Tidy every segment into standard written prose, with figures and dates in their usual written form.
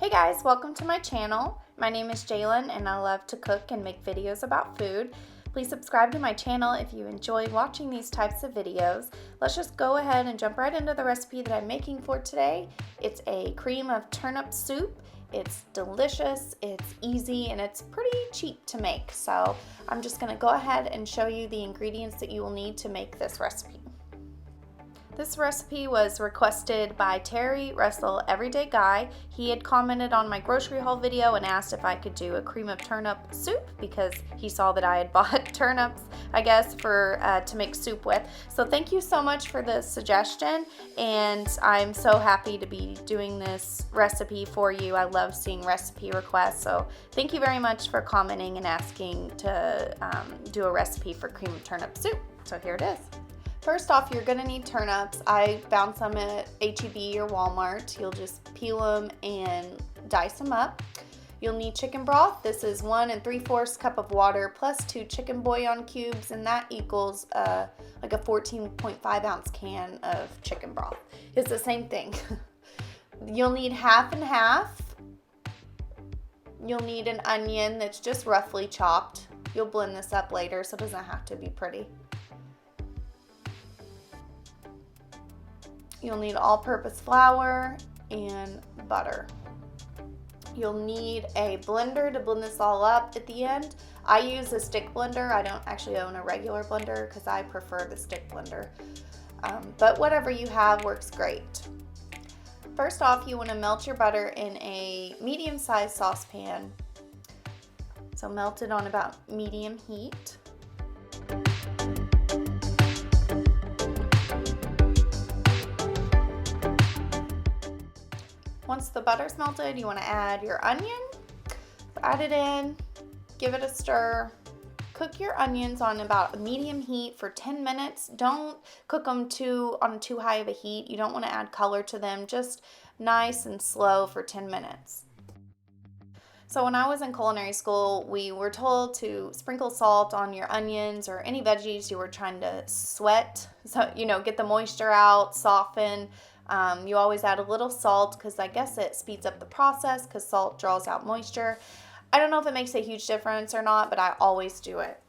Hey guys, welcome to my channel. My name is Jalen and I love to cook and make videos about food. Please subscribe to my channel if you enjoy watching these types of videos. Let's just go ahead and jump right into the recipe that I'm making for today. It's a cream of turnip soup. It's delicious, it's easy, and it's pretty cheap to make. So I'm just going to go ahead and show you the ingredients that you will need to make this recipe. This recipe was requested by Terry Russell, Everyday Guy. He had commented on my grocery haul video and asked if I could do a cream of turnip soup because he saw that I had bought turnips, I guess, to make soup with. So thank you so much for the suggestion, and I'm so happy to be doing this recipe for you. I love seeing recipe requests, so thank you very much for commenting and asking to do a recipe for cream of turnip soup. So here it is. First off, you're gonna need turnips. I found some at H-E-B or Walmart. You'll just peel them and dice them up. You'll need chicken broth. This is 1 3/4 cup of water plus 2 chicken bouillon cubes, and that equals like a 14.5 ounce can of chicken broth. It's the same thing. You'll need half and half. You'll need an onion that's just roughly chopped. You'll blend this up later, so it doesn't have to be pretty. You'll need all-purpose flour and butter. You'll need a blender to blend this all up at the end. I use a stick blender. I don't actually own a regular blender because I prefer the stick blender. But whatever you have works great. First off, you want to melt your butter in a medium-sized saucepan. So melt it on about medium heat. Once the butter's melted, you want to add your onion. Add it in, give it a stir. Cook your onions on about a medium heat for 10 minutes. Don't cook them on too high of a heat. You don't want to add color to them. Just nice and slow for 10 minutes. So when I was in culinary school, we were told to sprinkle salt on your onions or any veggies you were trying to sweat. So, get the moisture out, soften. You always add a little salt because I guess it speeds up the process because salt draws out moisture. I don't know if it makes a huge difference or not, but I always do it.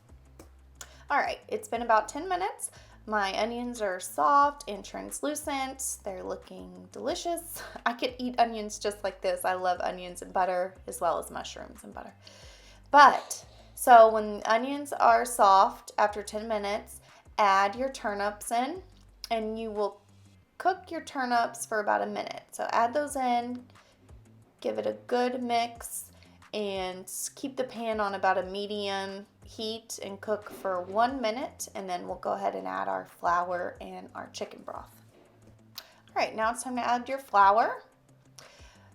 All right, it's been about 10 minutes. My onions are soft and translucent. They're looking delicious. I could eat onions just like this. I love onions and butter as well as mushrooms and butter. So when the onions are soft after 10 minutes, add your turnips in and you will cook your turnips for about a minute. So add those in, give it a good mix, and keep the pan on about a medium heat and cook for 1 minute, and then we'll go ahead and add our flour and our chicken broth. All right, now it's time to add your flour.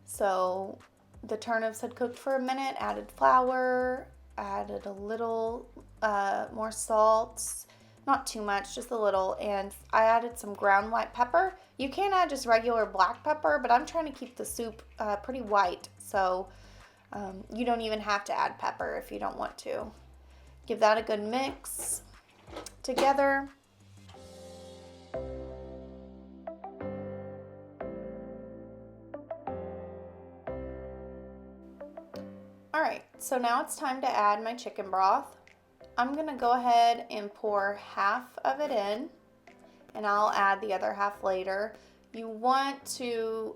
So the turnips had cooked for a minute, added flour, added a little more salt. Not too much, just a little, and I added some ground white pepper. You can add just regular black pepper, but I'm trying to keep the soup pretty white, so you don't even have to add pepper if you don't want to. Give that a good mix together. All right, so now it's time to add my chicken broth. I'm going to go ahead and pour half of it in, and I'll add the other half later. You want to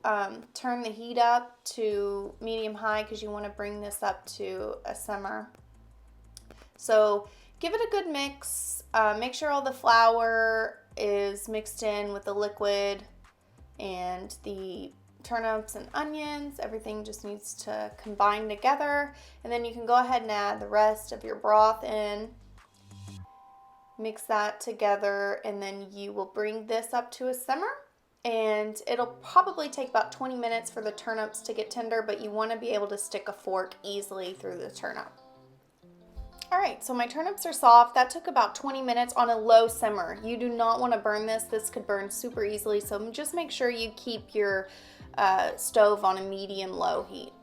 turn the heat up to medium-high because you want to bring this up to a simmer. So give it a good mix. Make sure all the flour is mixed in with the liquid and the turnips and onions. Everything just needs to combine together, and then you can go ahead and add the rest of your broth in. Mix that together, and then you will bring this up to a simmer, and it'll probably take about 20 minutes for the turnips to get tender, but you want to be able to stick a fork easily through the turnip. All right, so my turnips are soft. That took about 20 minutes on a low simmer. You do not want to burn this. This could burn super easily, so just make sure you keep your stove on a medium-low heat.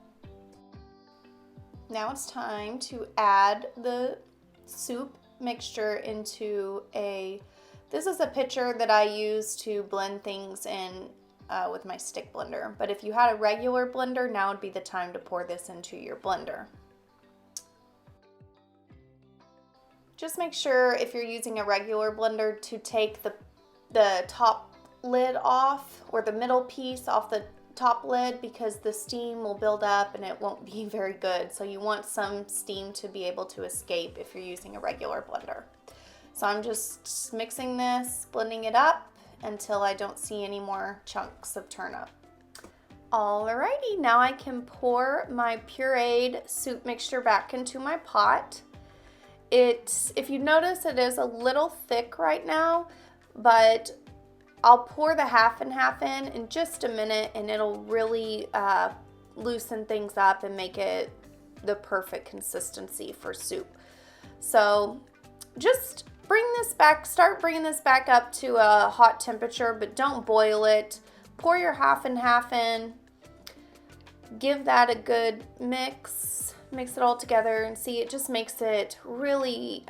Now it's time to add the soup mixture into this is a pitcher that I use to blend things in with my stick blender. But if you had a regular blender, now would be the time to pour this into your blender. Just make sure if you're using a regular blender to take the top lid off, or the middle piece off the top lid, because the steam will build up and it won't be very good. So you want some steam to be able to escape if you're using a regular blender. So I'm just mixing this, blending it up until I don't see any more chunks of turnip. Alrighty, now I can pour my pureed soup mixture back into my pot. If you notice, it is a little thick right now, but I'll pour the half and half in just a minute, and it'll really loosen things up and make it the perfect consistency for soup. So just start bringing this back up to a hot temperature, but don't boil it. Pour your half and half in, give that a good mix it all together, and see, it just makes it really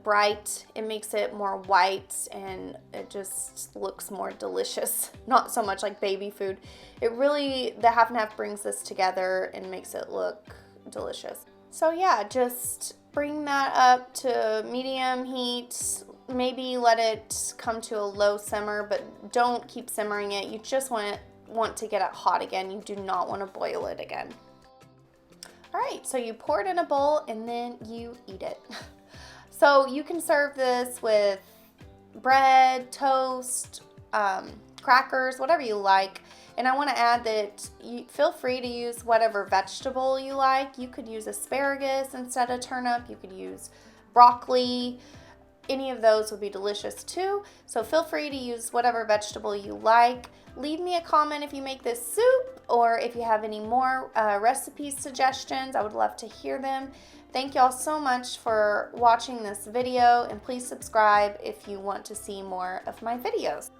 bright. It makes it more white, and it just looks more delicious. Not so much like baby food. The half and half brings this together and makes it look delicious. So yeah, just bring that up to medium heat. Maybe let it come to a low simmer, but don't keep simmering it. You just want to get it hot again. You do not want to boil it again. All right, so you pour it in a bowl and then you eat it. So you can serve this with bread, toast, crackers, whatever you like. And I want to add that you feel free to use whatever vegetable you like. You could use asparagus instead of turnip. You could use broccoli. Any of those would be delicious too. So feel free to use whatever vegetable you like. Leave me a comment if you make this soup, or if you have any more recipe suggestions. I would love to hear them. Thank y'all so much for watching this video, and please subscribe if you want to see more of my videos.